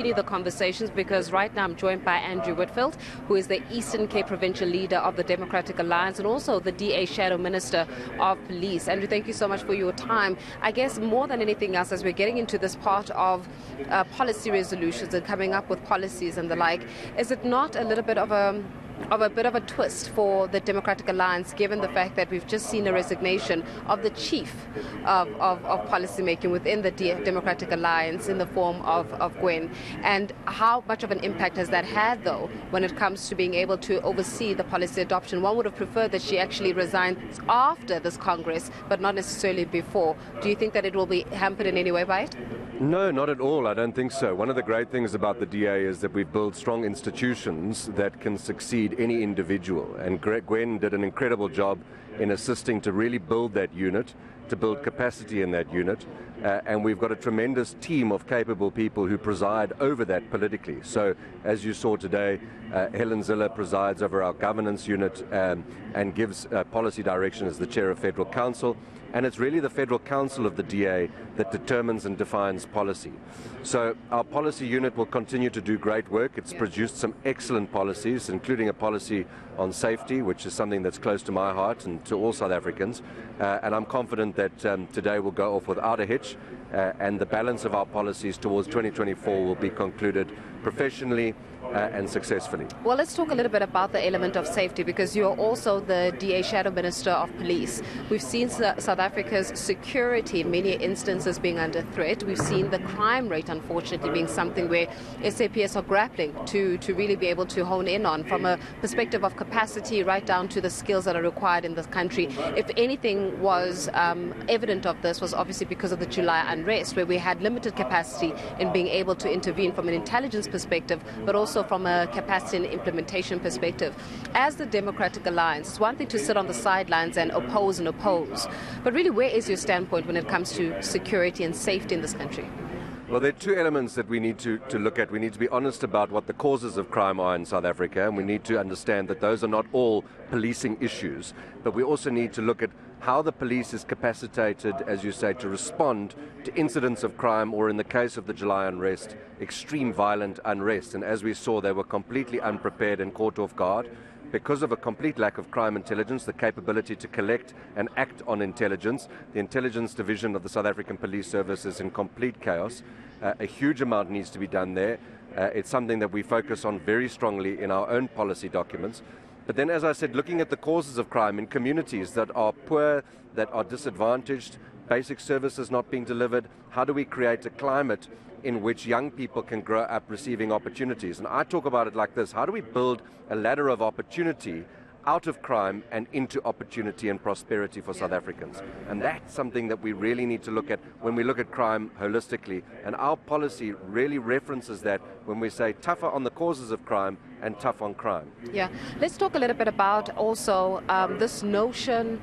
The conversations, because right now I'm joined by Andrew Whitfield, who is the Eastern Cape Provincial Leader of the Democratic Alliance and also the DA Shadow Minister of Police. Andrew, thank you so much for your time. I guess more than anything else, as we're getting into this part of policy resolutions and coming up with policies and the like, is it not a little bit of a twist for the Democratic Alliance, given the fact that we've just seen a resignation of the chief of policy making within the Democratic Alliance in the form of Gwen? And how much of an impact has that had, though, when it comes to being able to oversee the policy adoption? One would have preferred that she actually resigned after this Congress, but not necessarily before. Do you think that it will be hampered in any way by it? No, not at all. I don't think so. One of the great things about the DA is that we build strong institutions that can succeed any individual. And Gwen did an incredible job in assisting to really build that unit, to build capacity in that unit. And we've got a tremendous team of capable people who preside over that politically. So, as you saw today, Helen Ziller presides over our governance unit and gives policy direction as the chair of Federal Council. And it's really the Federal Council of the DA that determines and defines policy. So our policy unit will continue to do great work. It's produced some excellent policies, including a policy on safety, which is something that's close to my heart and to all South Africans. And I'm confident that today will go off without a hitch, and the balance of our policies towards 2024 will be concluded professionally and successfully. Well, let's talk a little bit about the element of safety, because you're also the DA Shadow Minister of Police. We've seen South Africa's security in many instances being under threat. We've seen the crime rate, unfortunately, being something where SAPS are grappling to really be able to hone in on, from a perspective of capacity right down to the skills that are required in this country. If anything was evident of this, was obviously because of the July unrest, where we had limited capacity in being able to intervene from an intelligence perspective, but also from a capacity and implementation perspective. As the Democratic Alliance, it's one thing to sit on the sidelines and oppose, but really, where is your standpoint when it comes to security and safety in this country? Well, there are two elements that we need to look at. We need to be honest about what the causes of crime are in South Africa, and we need to understand that those are not all policing issues, but we also need to look at how the police is capacitated, as you say, to respond to incidents of crime, or in the case of the July unrest, extreme violent unrest. And as we saw, they were completely unprepared and caught off guard because of a complete lack of crime intelligence, the capability to collect and act on intelligence. The intelligence division of the South African Police Service is in complete chaos. A huge amount needs to be done there. It's something that we focus on very strongly in our own policy documents. But then, as I said, looking at the causes of crime in communities that are poor, that are disadvantaged, basic services not being delivered, how do we create a climate in which young people can grow up receiving opportunities? And I talk about it like this: how do we build a ladder of opportunity out of crime and into opportunity and prosperity for South Africans? And that's something that we really need to look at when we look at crime holistically. And our policy really references that when we say tougher on the causes of crime and tough on crime. Yeah. Let's talk a little bit about also this notion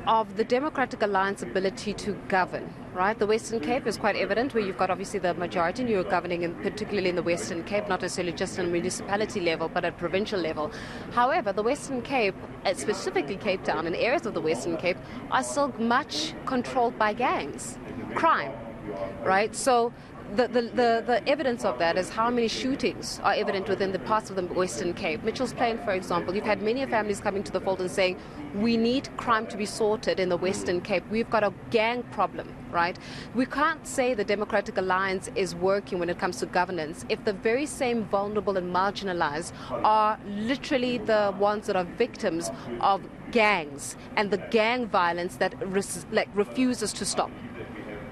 of the Democratic Alliance ability to govern, right? The Western Cape is quite evident, where you've got obviously the majority, and you're governing particularly in the Western Cape, not necessarily just on a municipality level, but at provincial level. However, the Western Cape, specifically Cape Town and areas of the Western Cape, are still much controlled by gangs, crime, right? So the evidence of that is how many shootings are evident within the parts of the Western Cape. Mitchell's Plain, for example, you've had many families coming to the fold and saying, we need crime to be sorted in the Western Cape. We've got a gang problem, right? We can't say the Democratic Alliance is working when it comes to governance if the very same vulnerable and marginalized are literally the ones that are victims of gangs and the gang violence that refuses to stop.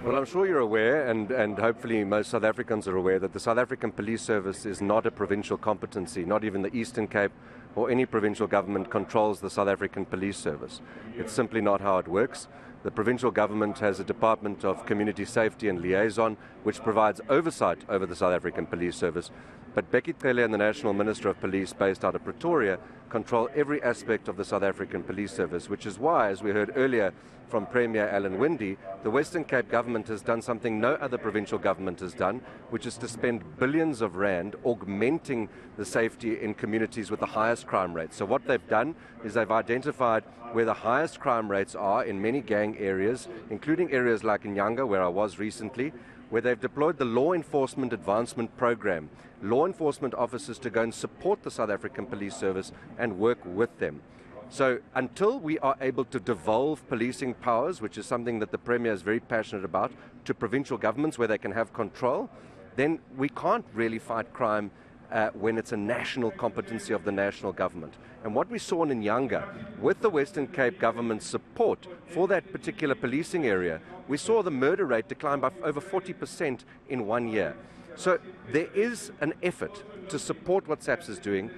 Well, I'm sure you're aware, and hopefully most South Africans are aware, that the South African Police Service is not a provincial competency. Not even the Eastern Cape or any provincial government controls the South African Police Service. It's simply not how it works. The provincial government has a Department of Community Safety and Liaison, which provides oversight over the South African Police Service. But Becky Cele and the National Minister of Police, based out of Pretoria, control every aspect of the South African Police Service, which is why, as we heard earlier from Premier Alan Winde, the Western Cape government has done something no other provincial government has done, which is to spend billions of rand augmenting the safety in communities with the highest crime rates. So what they've done is they've identified where the highest crime rates are in many gang areas, including areas like Nyanga, where I was recently, where they've deployed the Law Enforcement Advancement Program, law enforcement officers to go and support the South African Police Service and work with them. So until we are able to devolve policing powers, which is something that the Premier is very passionate about, to provincial governments where they can have control, then we can't really fight crime when it's a national competency of the national government. And what we saw in Inyanga, with the Western Cape government's support for that particular policing area, we saw the murder rate decline by over 40% in 1 year. So there is an effort to support what SAPS is doing,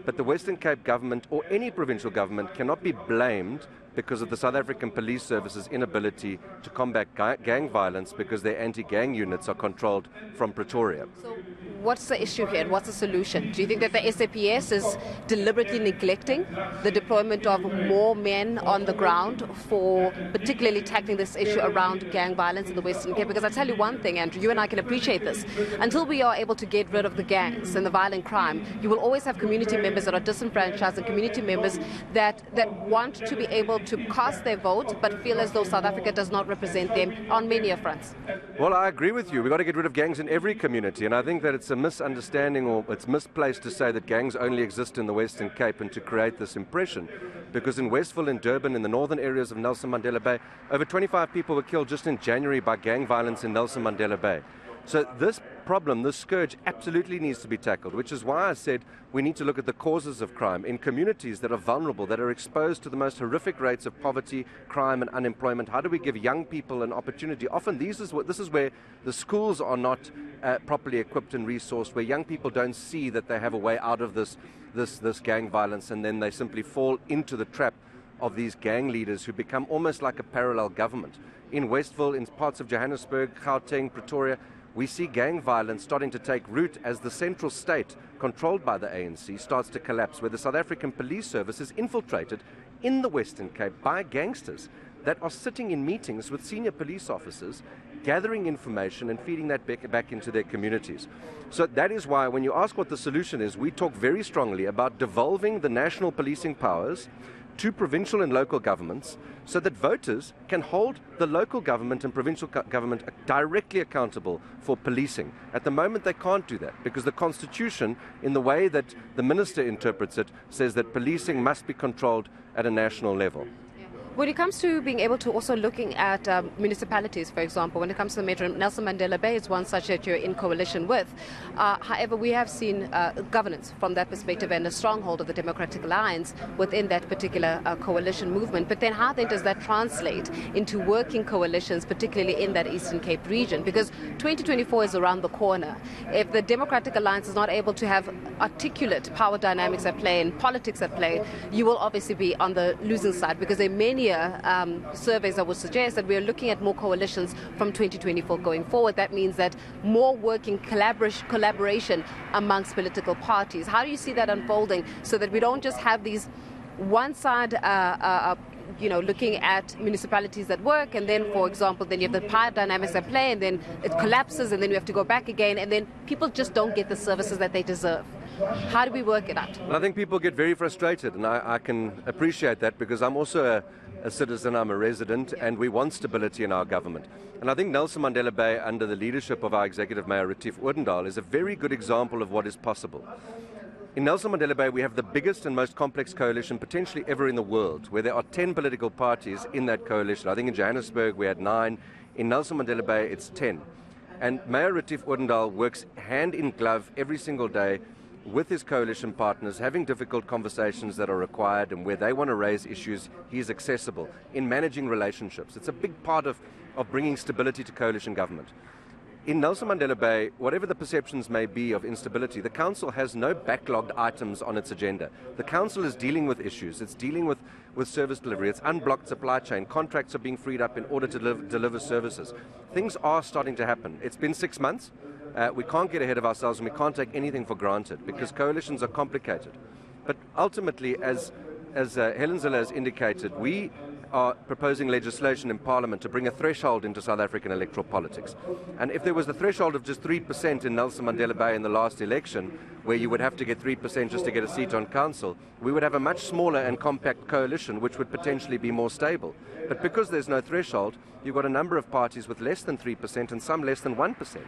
but the Western Cape government or any provincial government cannot be blamed because of the South African Police Service's inability to combat gang violence because their anti-gang units are controlled from Pretoria. So what's the issue here and what's the solution? Do you think that the SAPS is deliberately neglecting the deployment of more men on the ground for particularly tackling this issue around gang violence in the Western Cape? Because I tell you one thing, Andrew, you and I can appreciate this. Until we are able to get rid of the gangs and the violent crime, you will always have community members that are disenfranchised and community members that want to be able to cast their vote but feel as though South Africa does not represent them on many fronts. Well, I agree with you. We've got to get rid of gangs in every community, and I think that it's a misunderstanding or it's misplaced to say that gangs only exist in the Western Cape and to create this impression, because in Westville, in Durban, in the northern areas of Nelson Mandela Bay, over 25 people were killed just in January by gang violence in Nelson Mandela Bay. So this problem, this scourge, absolutely needs to be tackled, which is why I said we need to look at the causes of crime in communities that are vulnerable, that are exposed to the most horrific rates of poverty, crime and unemployment. How do we give young people an opportunity? Often this is where the schools are not properly equipped and resourced, where young people don't see that they have a way out of this gang violence, and then they simply fall into the trap of these gang leaders who become almost like a parallel government. In Westville, in parts of Johannesburg, Gauteng, Pretoria, we see gang violence starting to take root as the central state, controlled by the ANC, starts to collapse, where the South African Police Service is infiltrated in the Western Cape by gangsters that are sitting in meetings with senior police officers, gathering information and feeding that back into their communities. So that is why when you ask what the solution is, we talk very strongly about devolving the national policing powers to provincial and local governments so that voters can hold the local government and provincial government directly accountable for policing. At the moment they can't do that because the Constitution, in the way that the minister interprets it, says that policing must be controlled at a national level. When it comes to being able to also looking at municipalities, for example, when it comes to the Midrand, Nelson Mandela Bay is one such that you're in coalition with. However, we have seen governance from that perspective and a stronghold of the Democratic Alliance within that particular coalition movement. But then how then does that translate into working coalitions, particularly in that Eastern Cape region? Because 2024 is around the corner. If the Democratic Alliance is not able to have articulate power dynamics at play and politics at play, you will obviously be on the losing side, because there are many surveys that would suggest that we are looking at more coalitions from 2024 going forward. That means that more working collaboration amongst political parties. How do you see that unfolding so that we don't just have these one side looking at municipalities that work, and then, for example, then you have the power dynamics at play, and then it collapses, and then we have to go back again, and then people just don't get the services that they deserve? How do we work it out? I think people get very frustrated, and I can appreciate that, because I'm also a citizen, I'm a resident, and we want stability in our government. And I think Nelson Mandela Bay, under the leadership of our Executive Mayor Retief Odendaal, is a very good example of what is possible. In Nelson Mandela Bay, we have the biggest and most complex coalition potentially ever in the world, where there are 10 political parties in that coalition. I think in Johannesburg we had 9. In Nelson Mandela Bay, it's 10. And Mayor Retief Odendaal works hand in glove every single day with his coalition partners, having difficult conversations that are required, and where they want to raise issues, he's accessible in managing relationships. It's a big part of bringing stability to coalition government. In Nelson Mandela Bay, whatever the perceptions may be of instability, the council has no backlogged items on its agenda. The council is dealing with issues. It's dealing with service delivery. It's unblocked supply chain. Contracts are being freed up in order to deliver services. Things are starting to happen. It's been 6 months. We can't get ahead of ourselves, and we can't take anything for granted because coalitions are complicated. But ultimately, as Helen Zille has indicated, we are proposing legislation in Parliament to bring a threshold into South African electoral politics. And if there was the threshold of just 3% in Nelson Mandela Bay in the last election, where you would have to get 3% just to get a seat on council, we would have a much smaller and compact coalition which would potentially be more stable. But because there's no threshold, you've got a number of parties with less than 3% and some less than 1%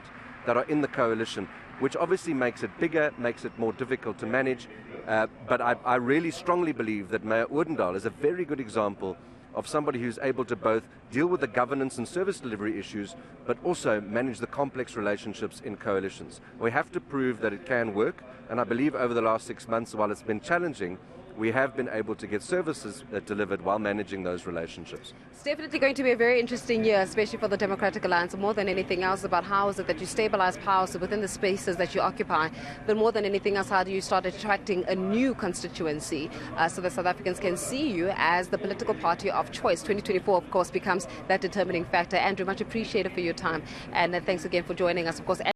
that are in the coalition, which obviously makes it bigger, makes it more difficult to manage. But I really strongly believe that Mayor Odendaal is a very good example of somebody who's able to both deal with the governance and service delivery issues, but also manage the complex relationships in coalitions. We have to prove that it can work, and I believe over the last 6 months, while it's been challenging, we have been able to get services delivered while managing those relationships. It's definitely going to be a very interesting year, especially for the Democratic Alliance, more than anything else, about how is it that you stabilize power within the spaces that you occupy. But more than anything else, how do you start attracting a new constituency so that South Africans can see you as the political party of choice? 2024, of course, becomes that determining factor. Andrew, much appreciated for your time. And thanks again for joining us, of course.